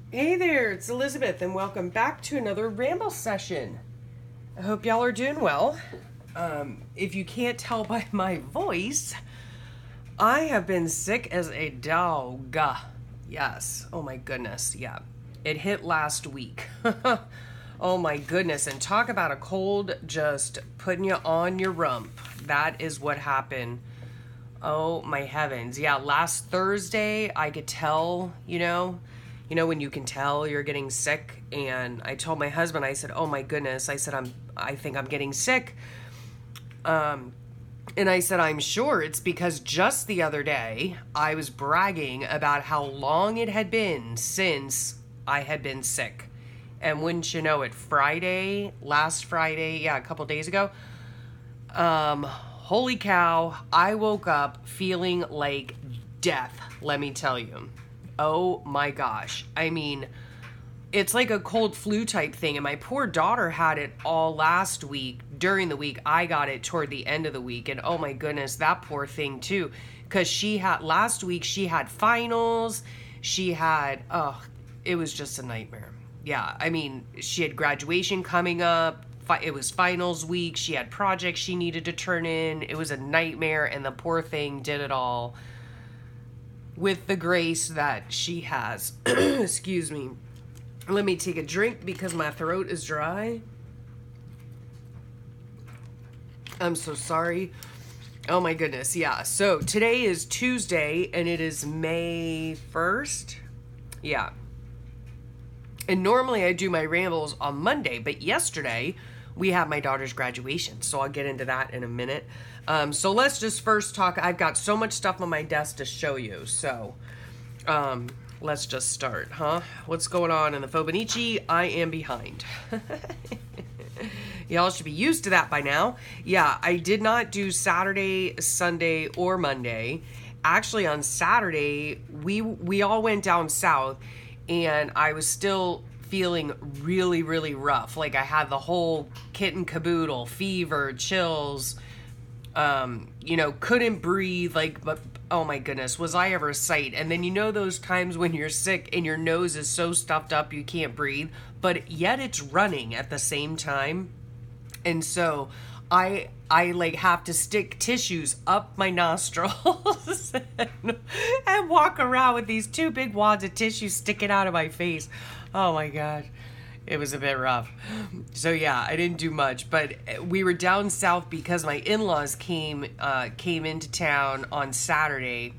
Hey there, it's Elizabeth, and welcome back to another Ramble session. I hope y'all are doing well. If you can't tell by my voice, I have been sick as a dog. Yes, oh my goodness, yeah. It hit last week. Oh my goodness, and talk about a cold just putting you on your rump. That is what happened. Oh my heavens. Yeah, last Thursday I could tell, when you can tell you're getting sick, and I told my husband, I said, "Oh my goodness." I said, I think I'm getting sick. And I said, "I'm sure it's because just the other day I was bragging about how long it had been since I had been sick." And wouldn't you know it, last Friday, yeah, a couple days ago, holy cow, I woke up feeling like death, let me tell you. Oh my gosh. I mean, it's like a cold flu type thing, and my poor daughter had it all last week. During the week, I got it toward the end of the week, and oh my goodness, that poor thing too, because last week she had finals, it was just a nightmare. Yeah, I mean, she had graduation coming up. It was finals week. She had projects she needed to turn in. It was a nightmare, and the poor thing did it all with the grace that she has. Excuse me. Let me take a drink because my throat is dry. I'm so sorry. Oh my goodness, yeah. So today is Tuesday, and it is May 1st. Yeah. And normally I do my rambles on Monday, but yesterday we had my daughter's graduation, so I'll get into that in a minute. So let's just first talk. I've got so much stuff on my desk to show you, so let's just start, huh? What's going on in the Fauxbonichi? I am behind. Y'all should be used to that by now. Yeah, I did not do Saturday, Sunday, or Monday. Actually, on Saturday, we all went down south, and I was still feeling really, really rough. Like I had the whole kit and caboodle, fever, chills, couldn't breathe, but oh my goodness, was I ever a sight. And then those times when you're sick and your nose is so stuffed up you can't breathe, but yet it's running at the same time. And so I have to stick tissues up my nostrils and walk around with these two big wads of tissue sticking out of my face. Oh my God. It was a bit rough. So yeah, I didn't do much, but we were down south because my in-laws came into town on Saturday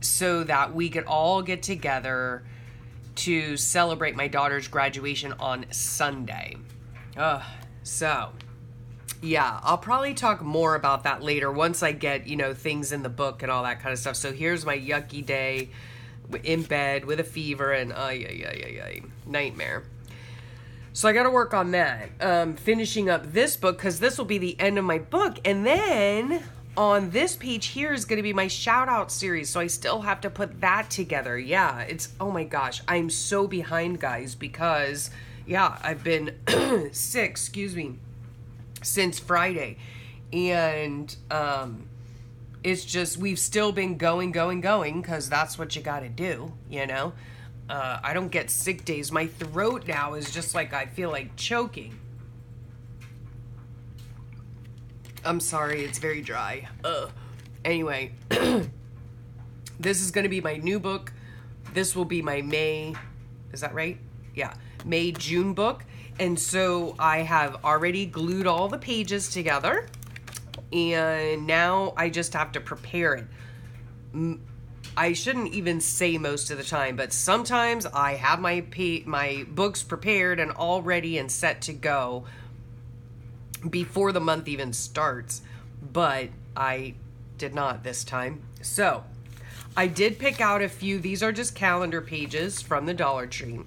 so that we could all get together to celebrate my daughter's graduation on Sunday. So yeah, I'll probably talk more about that later once I get, things in the book and all that kind of stuff. So here's my yucky day in bed with a fever and nightmare. So I got to work on that. Finishing up this book because this will be the end of my book. And then on this page here is going to be my shout out series. So I still have to put that together. Yeah, oh my gosh, I'm so behind, guys, because yeah, I've been sick, since Friday, and it's just we've still been going because that's what you gotta do. I don't get sick days. My throat now is just like I feel like choking. I'm sorry, it's very dry. Anyway, this is gonna be my new book. This will be my May, is that right? Yeah, May-June book. And so I have already glued all the pages together, and now I just have to prepare it. I shouldn't even say most of the time, but sometimes I have my books prepared and all ready and set to go before the month even starts, but I did not this time. So I did pick out a few. These are just calendar pages from the Dollar Tree.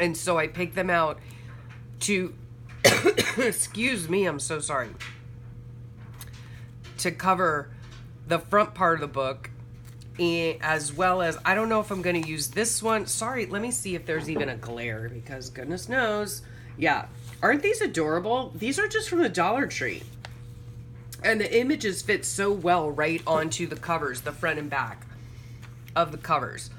And so I picked them out to, excuse me, I'm so sorry, to cover the front part of the book, as well as, I don't know if I'm going to use this one. Sorry, let me see if there's even a glare, because goodness knows. Yeah, aren't these adorable? These are just from the Dollar Tree. And the images fit so well right onto the covers, the front and back of the covers.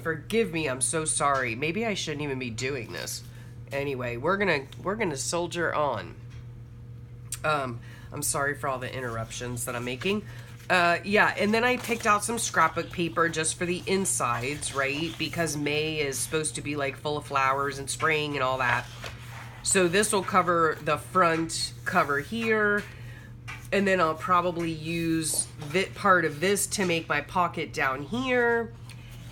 Forgive me, I'm so sorry. Maybe I shouldn't even be doing this. Anyway, we're gonna soldier on. I'm sorry for all the interruptions that I'm making. Yeah, and then I picked out some scrapbook paper just for the insides, right? Because May is supposed to be like full of flowers and spring and all that. So this will cover the front cover here. And then I'll probably use part of this to make my pocket down here.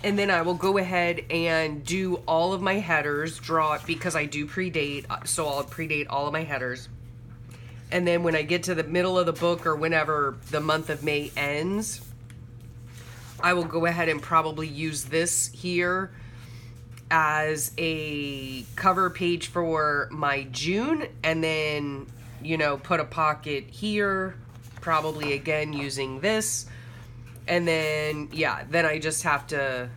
And then I will go ahead and do all of my headers, draw it because I do predate. So I'll predate all of my headers. And then when I get to the middle of the book or whenever the month of May ends, I will go ahead and probably use this here as a cover page for my June. And then, you know, put a pocket here, probably again using this. And then, yeah, then I just have to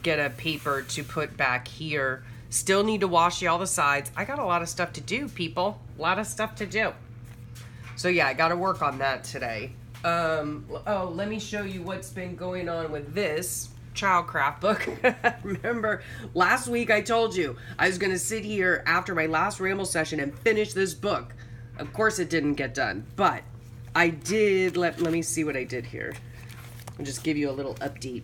get a paper to put back here. Still need to wash all the sides. I got a lot of stuff to do, people. A lot of stuff to do. So yeah, I got to work on that today. Oh, let me show you what's been going on with this childcraft book. Remember, last week I told you I was going to sit here after my last Ramble session and finish this book. Of course it didn't get done, but I did. Let me see what I did here. I'll just give you a little update.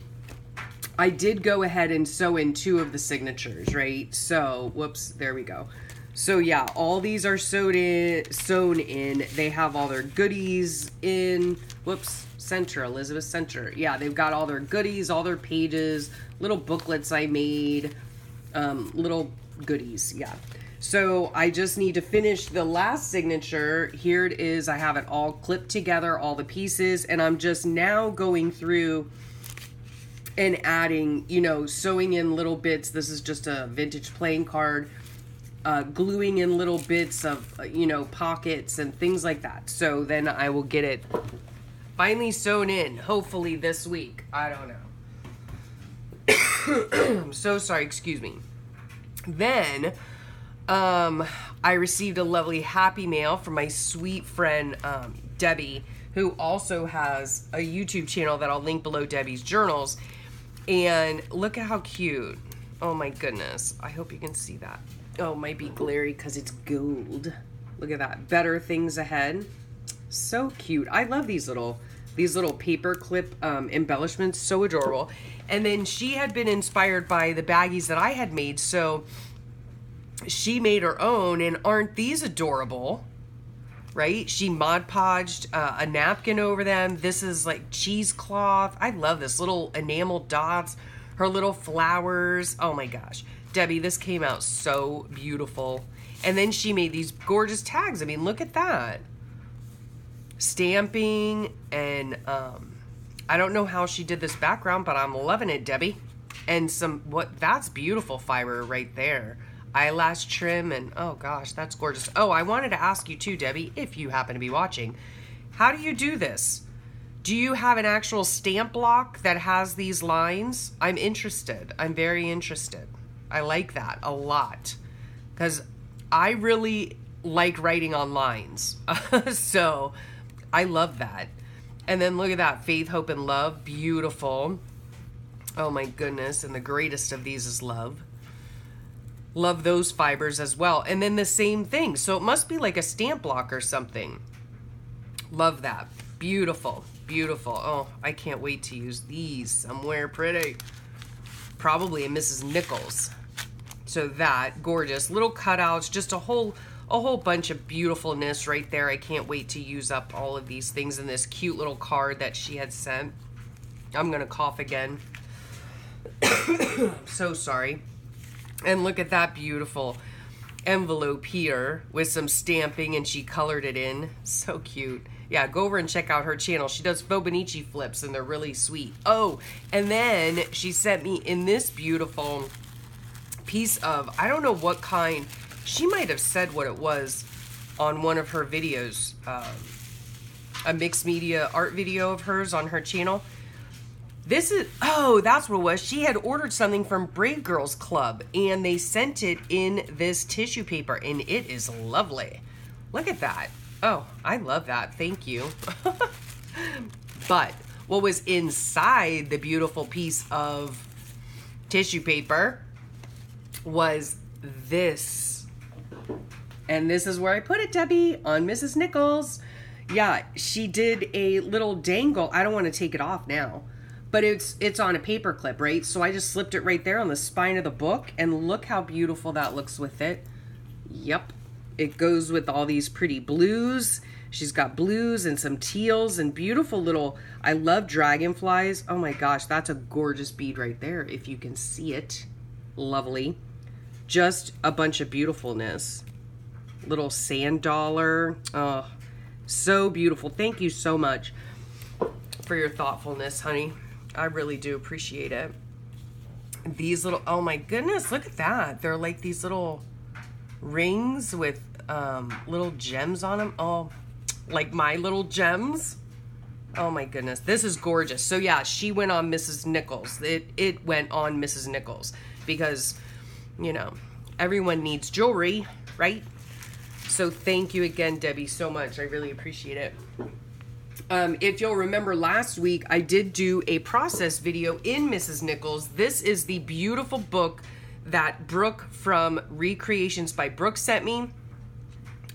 I did go ahead and sew in 2 of the signatures, right? So, whoops, there we go. So yeah, all these are sewn in. They have all their goodies in. Whoops, center, Elizabeth Center. Yeah, they've got all their goodies, all their pages, little booklets I made, little goodies, yeah. So I just need to finish the last signature. Here it is. I have it all clipped together, all the pieces, and I'm just now going through and adding, you know, sewing in little bits. This is just a vintage playing card. Gluing in little bits of, you know, pockets and things like that. So then I will get it finally sewn in, hopefully this week. I don't know. I'm so sorry, excuse me. Then, I received a lovely happy mail from my sweet friend, Debbie, who also has a YouTube channel that I'll link below, Debbie's Journals. And look at how cute. Oh my goodness. I hope you can see that. Oh, it might be glary because it's gold. Look at that. Better things ahead. So cute. I love these little paper clip embellishments. So adorable. And then she had been inspired by the baggies that I had made. So she made her own. And aren't these adorable? Right? She Mod Podged a napkin over them. This is like cheesecloth. I love this. Little enamel dots. Her little flowers. Oh my gosh. Debbie, this came out so beautiful. And then she made these gorgeous tags. I mean, look at that. Stamping and I don't know how she did this background, but I'm loving it, Debbie. And that's beautiful fiber right there. Eyelash trim and oh gosh, that's gorgeous. Oh, I wanted to ask you too, Debbie, if you happen to be watching. How do you do this? Do you have an actual stamp block that has these lines? I'm interested. I'm very interested. I like that a lot because I really like writing on lines. So I love that. And then look at that. Faith, hope, and love. Beautiful. Oh my goodness. And the greatest of these is love. Love those fibers as well. And then the same thing. So it must be like a stamp block or something. Love that. Beautiful. Beautiful. Oh, I can't wait to use these somewhere pretty. Probably a Mrs. Nichols. So that, gorgeous. Little cutouts, just a whole bunch of beautifulness right there. I can't wait to use up all of these things in this cute little card that she had sent. I'm going to cough again. So sorry. And look at that beautiful envelope here with some stamping, and she colored it in. So cute. Yeah, go over and check out her channel. She does Fauxbonichi flips, and they're really sweet. Oh, and then she sent me in this beautiful piece of, I don't know what kind. She might have said what it was on one of her videos. A mixed media art video of hers on her channel. This is, oh, that's what it was. She had ordered something from Brave Girls Club, and they sent it in this tissue paper, and it is lovely. Look at that. Oh, I love that. Thank you. But what was inside the beautiful piece of tissue paper was this. And this is where I put it, Debbie, on Mrs. Nichols. Yeah, she did a little dangle. I don't want to take it off now, but it's on a paper clip, right? So I just slipped it right there on the spine of the book, and look how beautiful that looks with it. Yep, it goes with all these pretty blues. She's got blues and some teals and beautiful little, I love dragonflies. Oh my gosh, that's a gorgeous bead right there, if you can see it. Lovely. Just a bunch of beautifulness. Little sand dollar. Oh, so beautiful. Thank you so much for your thoughtfulness, honey. I really do appreciate it. These little, oh my goodness, look at that. They're like these little rings with little gems on them. Oh, like my little gems. Oh my goodness, this is gorgeous. So yeah, she went on Mrs. Nichols. It went on Mrs. Nichols because, you know, everyone needs jewelry, right? So thank you again, Debbie, so much. I really appreciate it. If you'll remember last week, I did do a process video in Mrs. Nichols. This is the beautiful book that Brooke from Recreations by Brooke sent me.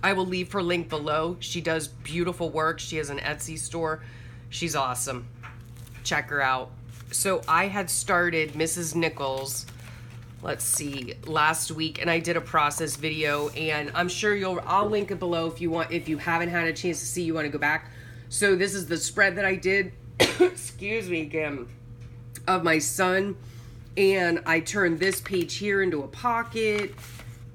I will leave her link below. She does beautiful work. She has an Etsy store. She's awesome. Check her out. So I had started Mrs. Nichols, let's see, last week, and I did a process video, and I'm sure I'll link it below if you want, if you haven't had a chance to see, you want to go back. So this is the spread that I did, excuse me again, of my son, and I turned this page here into a pocket,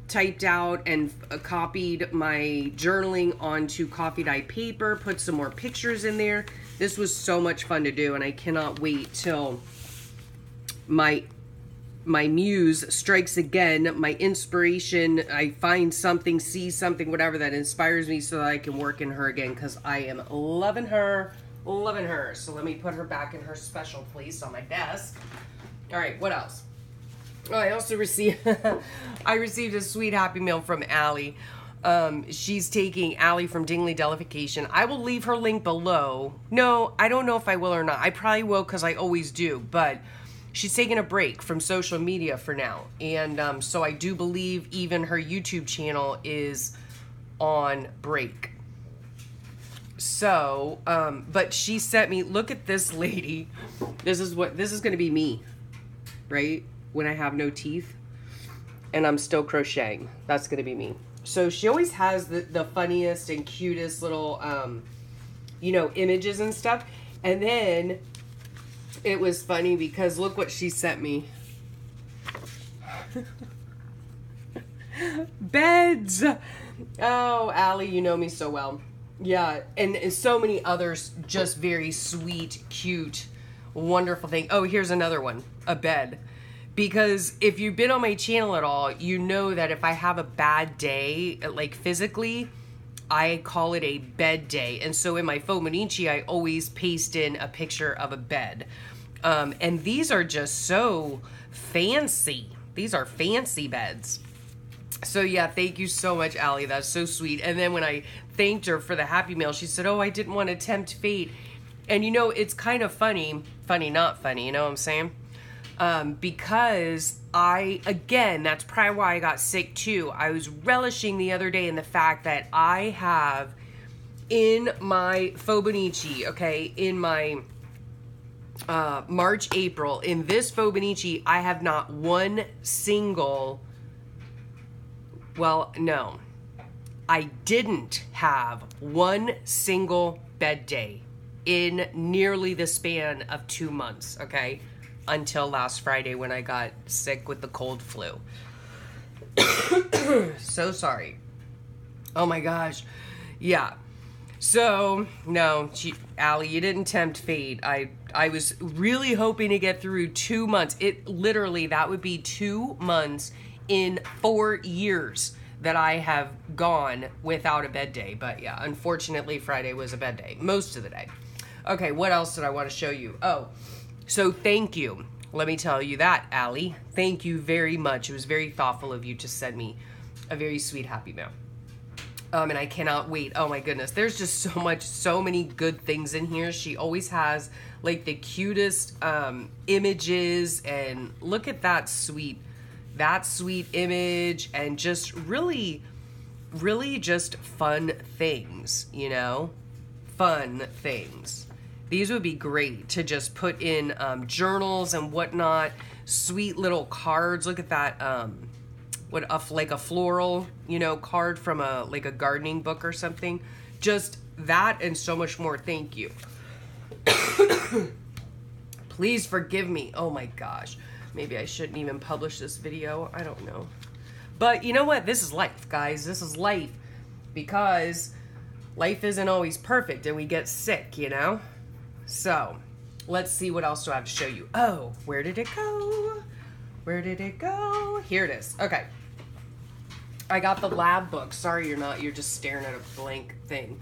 typed out and copied my journaling onto coffee dye paper, put some more pictures in there. This was so much fun to do, and I cannot wait till my muse strikes again, my inspiration, I find something, see something, whatever that inspires me so that I can work in her again, because I am loving her, loving her. So let me put her back in her special place on my desk. All right, what else? Oh, I also received, I received a sweet Happy Meal from Allie. She's taking Allie from Dinglydellification. I will leave her link below. No, I don't know if I will or not. I probably will because I always do, but she's taking a break from social media for now. And so I do believe even her YouTube channel is on break. So, but she sent me, look at this lady. This is going to be me, right? When I have no teeth and I'm still crocheting. That's going to be me. So she always has the funniest and cutest little, you know, images and stuff. And then it was funny because look what she sent me. Beds. Oh, Allie, you know me so well. Yeah, and so many others, just very sweet, cute, wonderful thing. Oh, here's another one, a bed. Because if you've been on my channel at all, you know that if I have a bad day, like physically, I call it a bed day. And so in my Fauxbonichi, I always paste in a picture of a bed. And these are just so fancy. These are fancy beds. So yeah, thank you so much, Allie. That's so sweet. And then when I thanked her for the Happy Meal, she said, oh, I didn't want to tempt fate. And you know, it's kind of funny, not funny, you know what I'm saying? Because again, that's probably why I got sick too. I was relishing the other day in the fact that I have in my Fauxbonichi, okay, in my March, April, in this Fauxbonichi, I have not one single, well, no, I didn't have one single bed day in nearly the span of 2 months, okay? Until last Friday when I got sick with the cold flu. So sorry. Oh my gosh. Yeah. So, no, Allie, you didn't tempt fate. I was really hoping to get through 2 months. Literally, that would be 2 months in 4 years that I have gone without a bed day. But yeah, unfortunately, Friday was a bed day. Most of the day. Okay, what else did I want to show you? Oh, so thank you. Let me tell you that, Allie. Thank you very much. It was very thoughtful of you to send me a very sweet Happy Meal. And I cannot wait. Oh my goodness. There's just so many good things in here. She always has like the cutest images, and look at that sweet image, and just really just fun things, you know? Fun things. These would be great to just put in journals and whatnot. Sweet little cards. Look at that, like a floral, you know, card from like a gardening book or something. Just that and so much more. Thank you. Please forgive me. Oh my gosh. Maybe I shouldn't even publish this video. I don't know. But you know what? This is life, guys. This is life, because life isn't always perfect and we get sick, you know? So let's see, what else do I have to show you? Oh, where did it go? Where did it go? Here it is. Okay. I got the lab book. Sorry, you're just staring at a blank thing.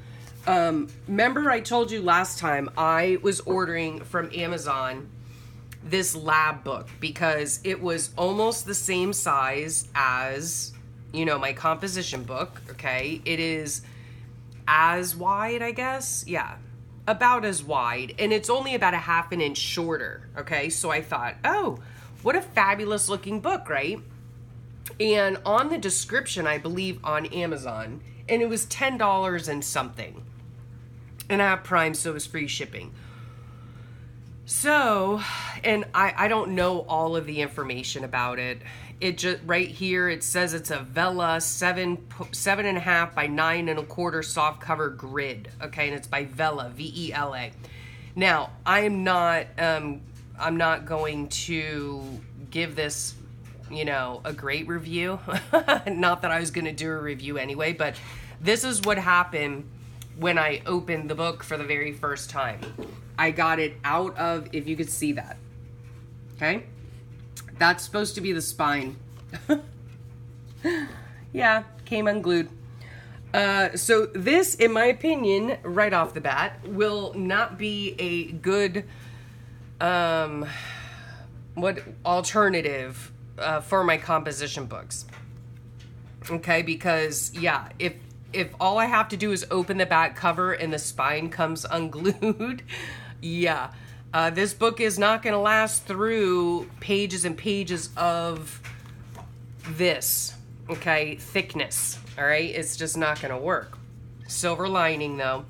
Remember I told you last time I was ordering from Amazon this lab book because it was almost the same size as, you know, my composition book, okay? It is as wide, I guess. Yeah, about as wide. And it's only about a half an inch shorter, okay? So I thought, oh, what a fabulous looking book, right? And on the description, I believe on Amazon, and it was $10 and something. And I have Prime, so it was free shipping. So, and I don't know all of the information about it. It just, right here, it says it's a Vela 7.5 by 9.25 soft cover grid. Okay, and it's by Vela, V-E-L-A. Now, I'm not going to give this, you know, a great review. Not that I was going to do a review anyway, but this is what happened when I opened the book for the very first time. I got it out of, if you could see that, okay? That's supposed to be the spine. Yeah, came unglued. So this, in my opinion, right off the bat, will not be a good alternative for my composition books. Okay, because yeah, if all I have to do is open the back cover and the spine comes unglued, yeah, this book is not going to last through pages and pages of this, okay, thickness, all right? It's just not going to work. Silver lining, though,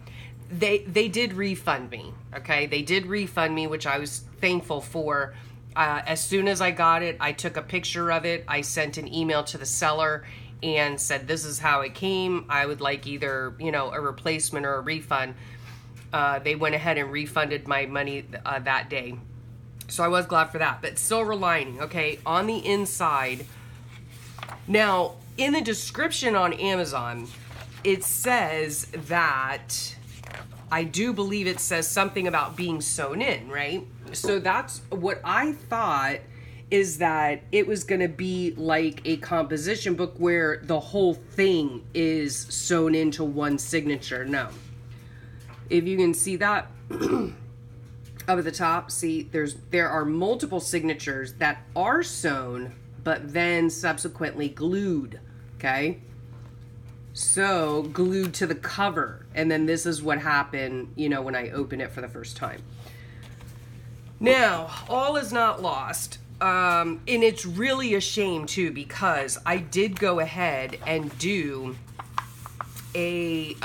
they did refund me, okay? They did refund me, which I was thankful for. As soon as I got it, I took a picture of it. I sent an email to the seller and said, this is how it came. I would like either, you know, a replacement or a refund. They went ahead and refunded my money that day. So I was glad for that. But silver lining, okay, on the inside. Now, in the description on Amazon, it says that, I do believe it says something about being sewn in, right? So that's what I thought, is that it was going to be like a composition book where the whole thing is sewn into one signature. No. If you can see that up at the top, see there are multiple signatures that are sewn but then subsequently glued, okay? So glued to the cover, and then this is what happened, you know, when I opened it for the first time. Now, all is not lost. And it's really a shame too, because I did go ahead and do a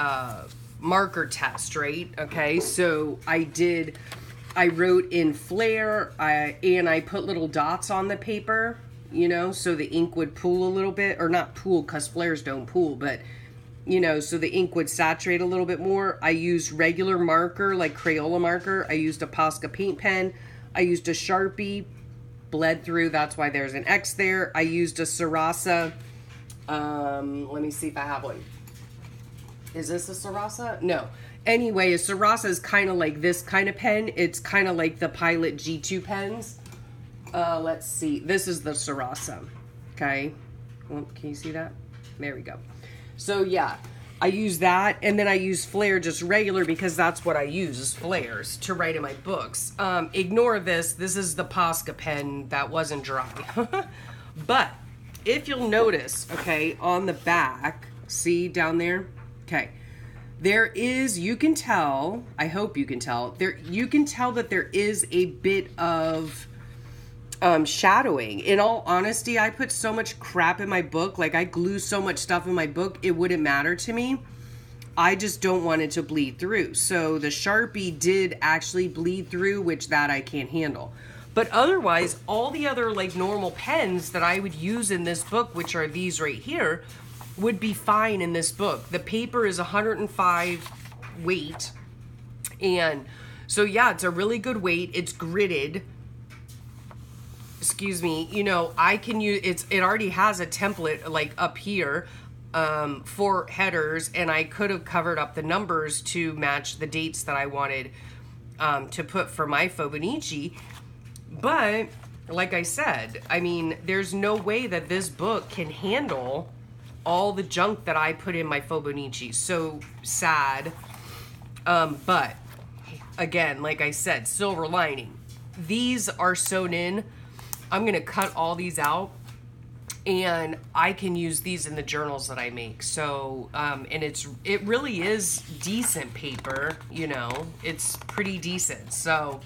marker test, right? Okay, so I wrote in Flair, and I put little dots on the paper, you know, so the ink would pool a little bit, or not pool because Flairs don't pool, but, you know, so the ink would saturate a little bit more. I used regular marker, like Crayola marker. I used a Posca paint pen. I used a Sharpie, bled through, that's why there's an X there. I used a Sarasa, let me see if I have one. Is this a Sarasa? No. Anyway, a Sarasa is kind of like this kind of pen. It's kind of like the Pilot G2 pens. Let's see. This is the Sarasa. Okay. Well, can you see that? There we go. So yeah, I use that, and then I use Flair just regular because that's what I use, is Flairs to write in my books. Ignore this. This is the Posca pen that wasn't dry. But if you'll notice, okay, on the back, see down there, Okay. There is, you can tell, I hope you can tell, you can tell that there is a bit of shadowing. In all honesty, I put so much crap in my book, like I glue so much stuff in my book, it wouldn't matter to me. I just don't want it to bleed through. So the Sharpie did actually bleed through, which that I can't handle. But otherwise, all the other like normal pens that I would use in this book, which are these right here, would be fine in this book. The paper is 105 weight. And so yeah, it's a really good weight. It's gridded. Excuse me. You know, I can use, it already has a template like up here for headers, and I could have covered up the numbers to match the dates that I wanted to put for my Fauxbonichi. But like I said, I mean, there's no way that this book can handle all the junk that I put in my Fauxbonichi. So sad. But again, like I said, silver lining. These are sewn in. I'm going to cut all these out, and I can use these in the journals that I make. So, and it really is decent paper, you know, it's pretty decent. So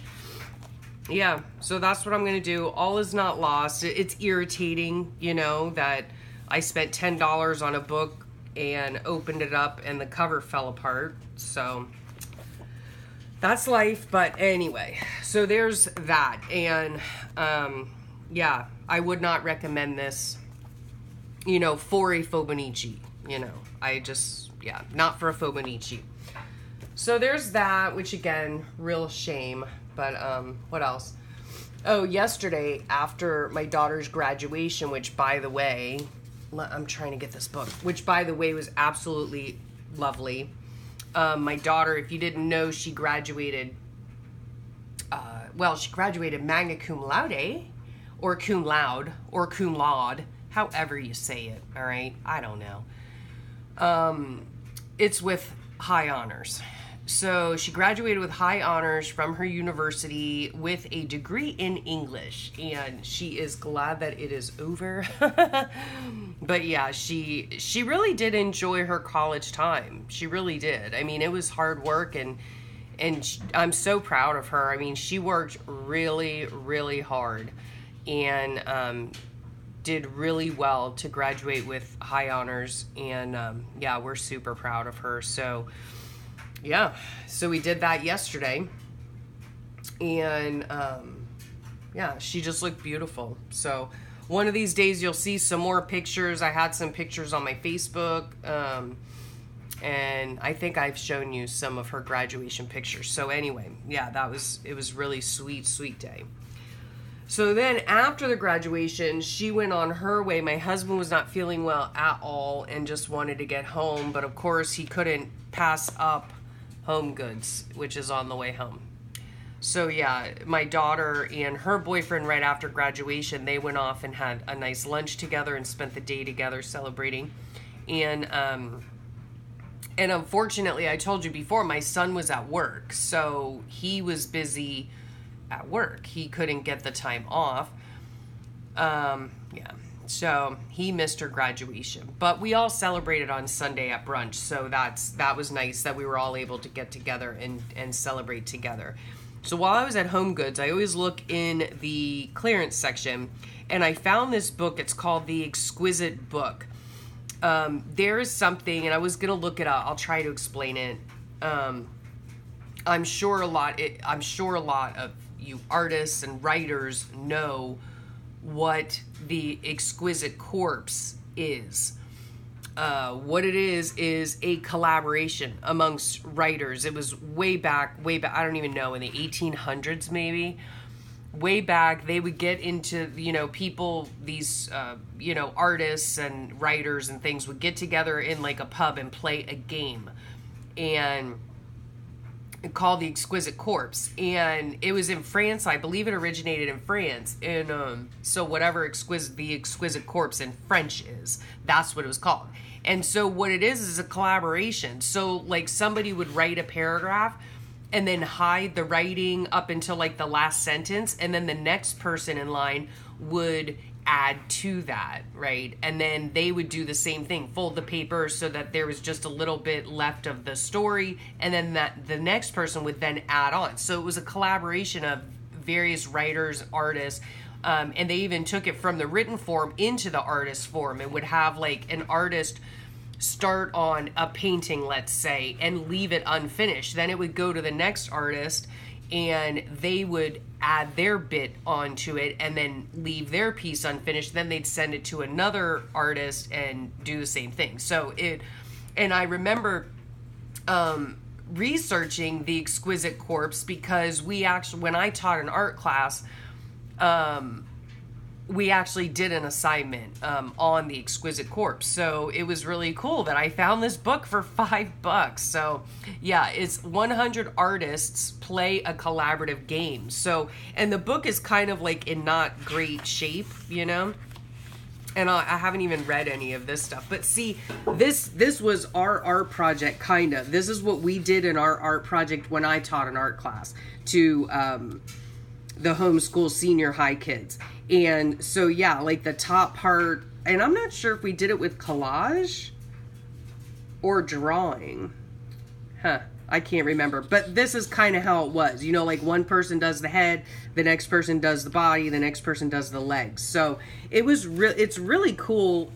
yeah, so that's what I'm going to do. All is not lost. It's irritating, you know, that I spent $10 on a book and opened it up and the cover fell apart. So that's life. But anyway, so there's that. And yeah, I would not recommend this, you know, for a Fauxbonichi. You know, I just, yeah, not for a Fauxbonichi. So there's that, which again, real shame. But what else? Oh, yesterday after my daughter's graduation, which by the way, I'm trying to get this book, which by the way was absolutely lovely. My daughter, if you didn't know, she graduated, she graduated magna cum laude, or cum laude, or cum laude, however you say it, all right? I don't know. It's with high honors. So she graduated with high honors from her university with a degree in English, and she is glad that it is over. But yeah, she really did enjoy her college time. She really did. I mean, it was hard work, and I'm so proud of her. I mean, she worked really, really hard, and did really well to graduate with high honors, and yeah, we're super proud of her. So yeah, so we did that yesterday, and yeah, she just looked beautiful. So one of these days you'll see some more pictures. I had some pictures on my Facebook, and I think I've shown you some of her graduation pictures. So anyway, yeah, it was really sweet day. So then after the graduation, she went on her way. My husband was not feeling well at all and just wanted to get home, but of course he couldn't pass up Home Goods, which is on the way home. So yeah, my daughter and her boyfriend right after graduation, they went off and had a nice lunch together and spent the day together celebrating. And unfortunately, I told you before, my son was at work, so he was busy at work. He couldn't get the time off. Yeah. So he missed her graduation, but we all celebrated on Sunday at brunch. So that was nice that we were all able to get together and celebrate together. So while I was at Home Goods, I always look in the clearance section, and I found this book. It's called The Exquisite Book. There is something, and I was going to look it up. I'll try to explain it. I'm sure a lot of you artists and writers know what the exquisite corpse is. What it is a collaboration amongst writers. It was way back, I don't even know, in the 1800s maybe. Way back, they would get into, people, these, artists and writers and things would get together in like a pub and play a game. And called The Exquisite Corpse, and it was in France. I believe it originated in France, and so whatever the exquisite corpse in French is, that's what it was called. And so what it is a collaboration. So like somebody would write a paragraph and then hide the writing up until like the last sentence, and then the next person in line would add to that, right? And then they would do the same thing, fold the paper so that there was just a little bit left of the story, and then that the next person would then add on. So it was a collaboration of various writers, artists, and they even took it from the written form into the artist form. It would have like an artist start on a painting, let's say, and leave it unfinished. Then it would go to the next artist and they would add their bit onto it and then leave their piece unfinished. Then they'd send it to another artist and do the same thing. So and I remember researching the Exquisite Corpse because when I taught an art class, we actually did an assignment on the Exquisite Corpse. So it was really cool that I found this book for $5. So yeah, it's 100 artists play a collaborative game. So, and the book is kind of like in not great shape, you know? And I haven't even read any of this stuff. But see, this was our art project, kind of. This is what we did in our art project when I taught an art class to the homeschool senior high kids. And so, yeah, like the top part, and I'm not sure if we did it with collage or drawing. I can't remember. But this is kind of how it was. You know, like one person does the head, the next person does the body, the next person does the legs. So it's really cool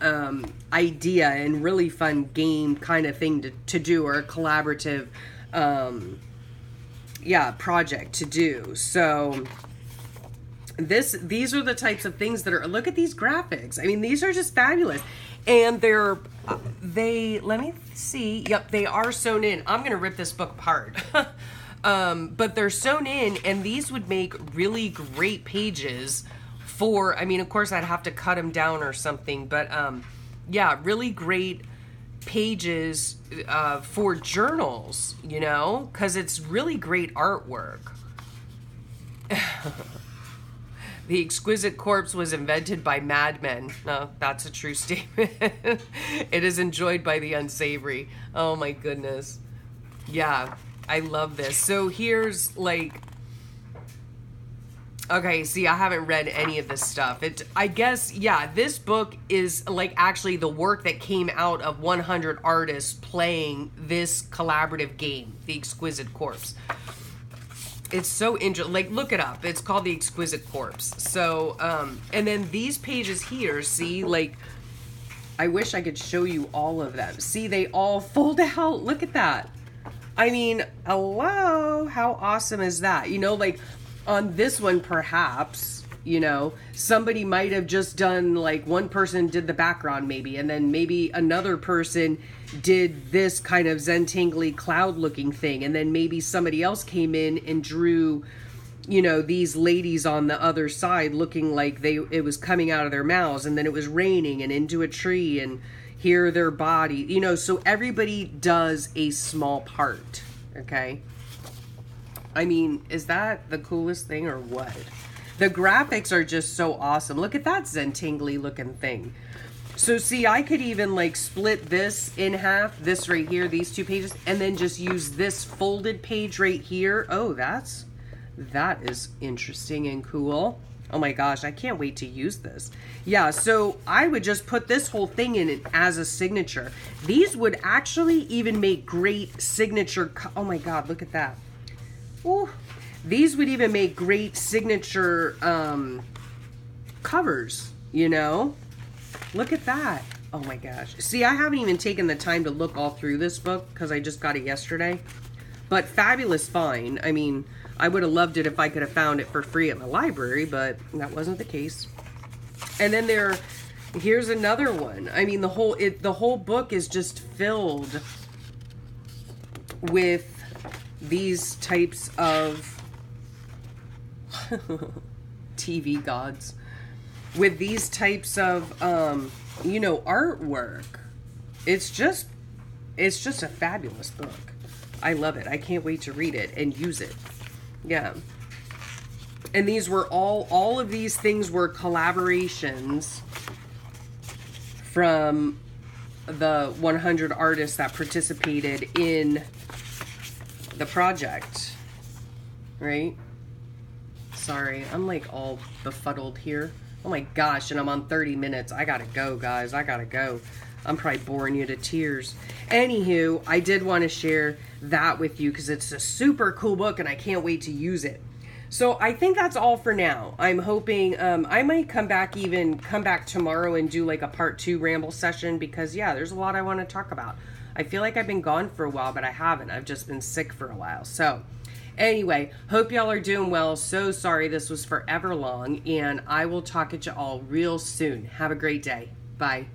idea and really fun game kind of thing to do, or a collaborative project to do. So these are the types of things that are, look at these graphics. I mean, these are just fabulous. And let me see. Yep, they are sewn in. I'm going to rip this book apart. But they're sewn in, and these would make really great pages for, I mean, of course I'd have to cut them down or something, but yeah, really great pages for journals, you know, because it's really great artwork. The Exquisite Corpse was invented by madmen. No, that's a true statement. It is enjoyed by the unsavory. Oh my goodness. Yeah, I love this. So here's like, okay, see, I haven't read any of this stuff. I guess, yeah, this book is like actually the work that came out of 100 artists playing this collaborative game, The Exquisite Corpse. It's so interesting. Like, look it up. It's called The Exquisite Corpse. So, and then these pages here, see, like, I wish I could show you all of them. See, they all fold out. Look at that. I mean, hello. How awesome is that? You know, like, on this one, perhaps, you know, somebody might have just done, like, one person did the background, maybe, and then maybe another person did this kind of Zentangly cloud looking thing, and then maybe somebody else came in and drew, you know, these ladies on the other side looking like it was coming out of their mouths, and then it was raining and into a tree, and here their body, you know. So everybody does a small part. Okay, I mean, is that the coolest thing or what? The graphics are just so awesome. Look at that Zentangly looking thing. So see, I could even like split this in half, this right here, these two pages, and then just use this folded page right here. Oh, that is interesting and cool. Oh my gosh, I can't wait to use this. Yeah, so I would just put this whole thing in it as a signature. These would actually even make great signature, oh my God, look at that. Ooh. These would even make great signature covers, you know? Look at that. Oh my gosh. See, I haven't even taken the time to look all through this book because I just got it yesterday. But fabulous find. I mean, I would have loved it if I could have found it for free at my library, but that wasn't the case. And then here's another one. I mean, the whole book is just filled with these types of TV gods, with these types of you know, artwork. It's just a fabulous book. I love it. I can't wait to read it and use it. Yeah. And these were all of these things were collaborations from the 100 artists that participated in the project, right? Sorry, I'm like all befuddled here. Oh my gosh, and I'm on 30 minutes. I gotta go, guys. I gotta go. I'm probably boring you to tears. Anywho, I did want to share that with you because it's a super cool book and I can't wait to use it. So I think that's all for now. I'm hoping I might come back tomorrow and do like a part 2 ramble session because yeah, there's a lot I want to talk about. I feel like I've been gone for a while, but I haven't. I've just been sick for a while. So anyway, hope y'all are doing well. So sorry this was forever long, and I will talk at you all real soon. Have a great day. Bye.